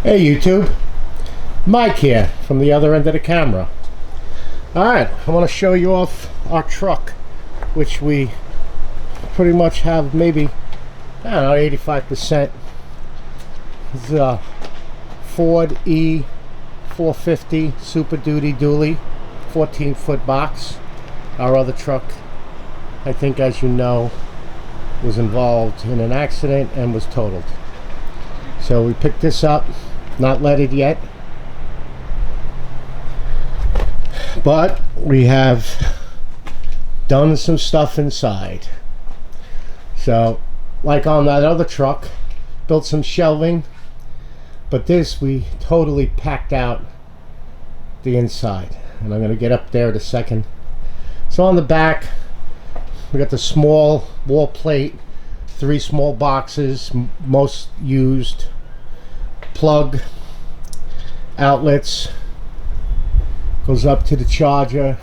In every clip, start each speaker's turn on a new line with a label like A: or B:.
A: Hey YouTube, Mike here from the other end of the camera. Alright, I want to show you off our truck, which we pretty much have maybe, I don't know, 85%. It's a Ford E450 Super Duty Dually 14-foot box. Our other truck, I think as you know, was involved in an accident and was totaled. So we picked this up. Not leaded yet, but we have done some stuff inside. So like on that other truck, built some shelving, but this we totally packed out the inside, and I'm going to get up there in a second. So on the back we got the small wall plate, 3 small boxes, most used, plug outlets, goes up to the charger,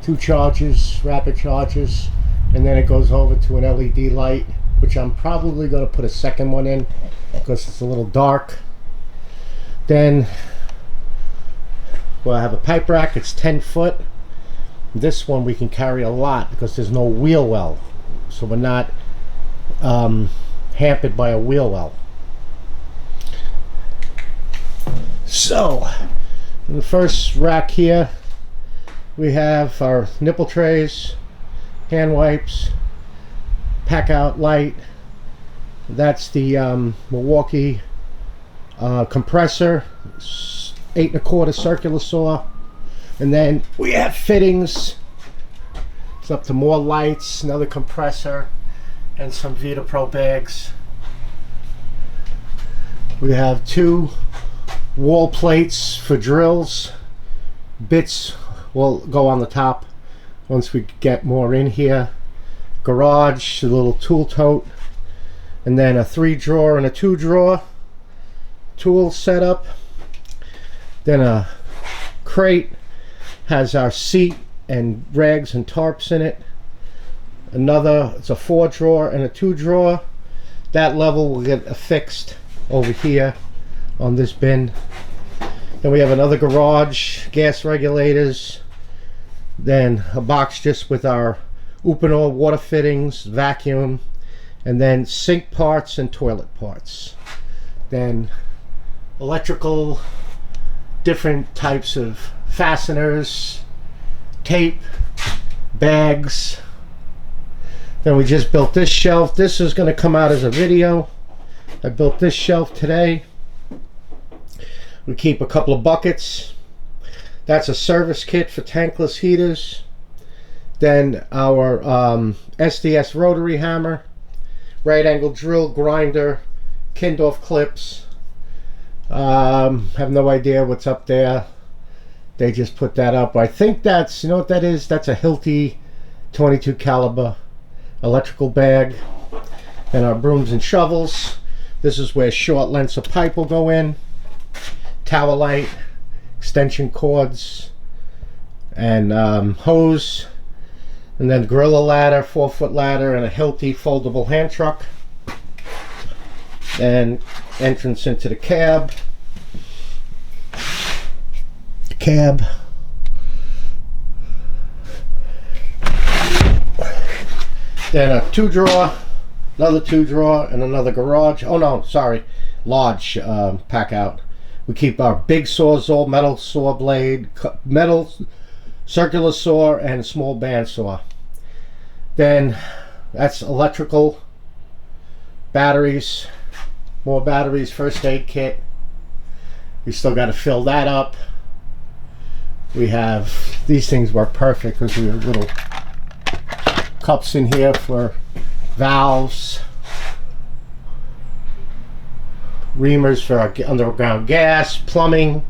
A: 2 chargers, rapid chargers, and then it goes over to an LED light, which I'm probably going to put a second one in because it's a little dark. Then I have a pipe rack. It's 10 foot. This one we can carry a lot because there's no wheel well, so we're not hampered by a wheel well. So in the first rack here we have our nipple trays, hand wipes, Packout light. That's the Milwaukee compressor, 8 1/4 circular saw. And then we have fittings. It's up to more lights, another compressor, and some Vita Pro bags. We have 2 wall plates for drills. Bits will go on the top once we get more in here. Garage, a little tool tote, and then a 3 drawer and a 2 drawer tool setup. Then a crate has our seat and rags and tarps in it. Another, it's a 4 drawer and a 2 drawer. That level will get affixed over here on this bin. Then we have another garage, gas regulators, then a box just with our Uponor water fittings, vacuum, and then sink parts and toilet parts. Then electrical, different types of fasteners, tape, bags. Then we just built this shelf. This is going to come out as a video. I built this shelf today. We keep a couple of buckets. That's a service kit for tankless heaters. Then our SDS rotary hammer, right angle drill, grinder, Kindorf clips. Have no idea what's up there. They just put that up. I think that's, you know what that is? That's a Hilti 22 caliber electrical bag. And our brooms and shovels. This is where short lengths of pipe will go in. Tower light, extension cords, and hose, and then gorilla ladder, 4-foot ladder, and a Hilti foldable hand truck. And entrance into the cab. Then a 2 drawer, another 2 drawer, and another garage. Oh no, sorry, large Packout. We keep our big sawzall, metal saw blade, metal circular saw, and small bandsaw. Then that's electrical, batteries, more batteries, first aid kit. We still got to fill that up. We have, these things work perfect because we have little cups in here for valves, reamers for our underground gas, plumbing,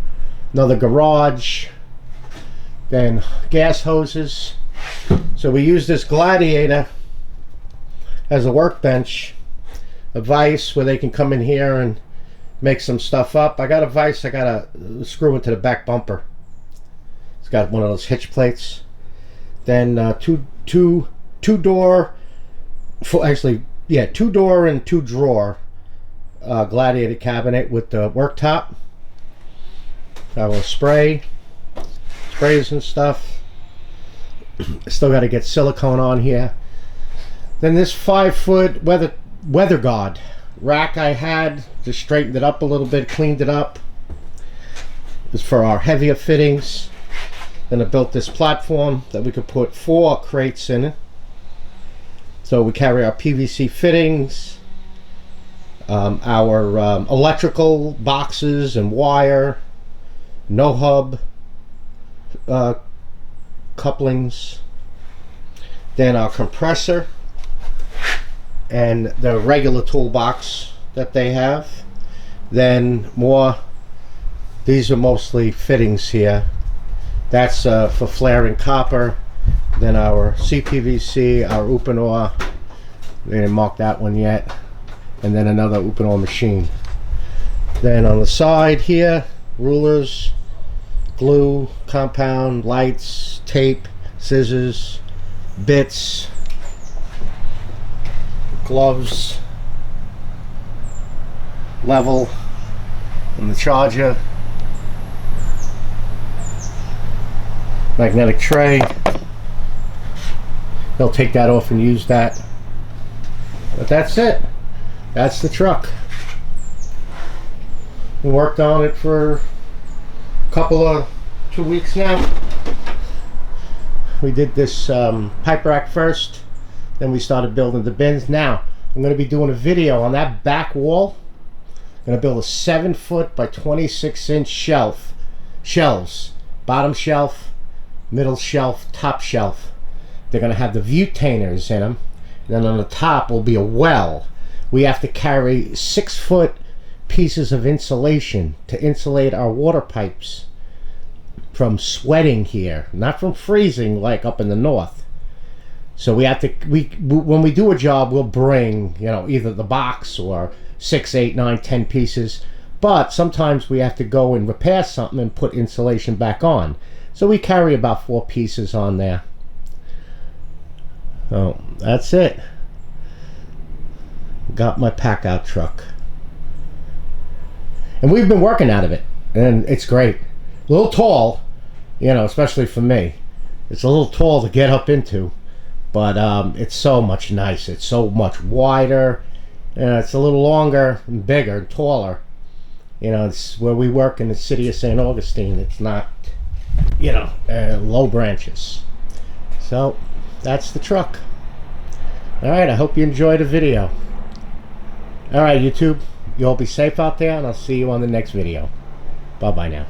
A: another garage, then gas hoses. So we use this Gladiator as a workbench, a vise where they can come in here and make some stuff up. I got a vise I got to screw into the back bumper. It's got one of those hitch plates. Then two door, actually, yeah, 2 door and 2 drawer gladiator cabinet with the worktop. Our sprays and stuff. Still got to get silicone on here. Then this 5-foot weather guard rack I had, just straightened it up a little bit, cleaned it up. It's for our heavier fittings. Then I built this platform that we could put 4 crates in it. So we carry our PVC fittings, our electrical boxes and wire, no hub couplings, then our compressor and the regular toolbox that they have. Then more, these are mostly fittings here. That's for flaring copper. Then our CPVC, our Uponor, they didn't mark that one yet. And then another Uponor machine. Then on the side here, rulers, glue, compound, lights, tape, scissors, bits, gloves, level, and the charger, magnetic tray. They'll take that off and use that. But that's it. That's the truck. We worked on it for a 2 weeks now. We did this pipe rack first, then we started building the bins. Now I'm going to be doing a video on that back wall. I'm going to build a 7-foot by 26-inch shelves, bottom shelf, middle shelf, top shelf. They're going to have the vutainers in them. Then on the top will be a well. We have to carry 6-foot pieces of insulation to insulate our water pipes from sweating here, not from freezing like up in the north. So we have to, when we do a job, we'll bring, you know, either the box or 6, 8, 9, 10 pieces. But sometimes we have to go and repair something and put insulation back on. So we carry about 4 pieces on there. So that's it. Got my Packout truck. And we've been working out of it. And it's great. A little tall, you know, especially for me. It's a little tall to get up into. But it's so much nice. It's so much wider. It's a little longer and bigger and taller. You know, it's where we work in the city of St. Augustine. It's not, you know, low branches. So that's the truck. Alright, I hope you enjoyed the video. Alright, YouTube, you all be safe out there, and I'll see you on the next video. Bye bye now.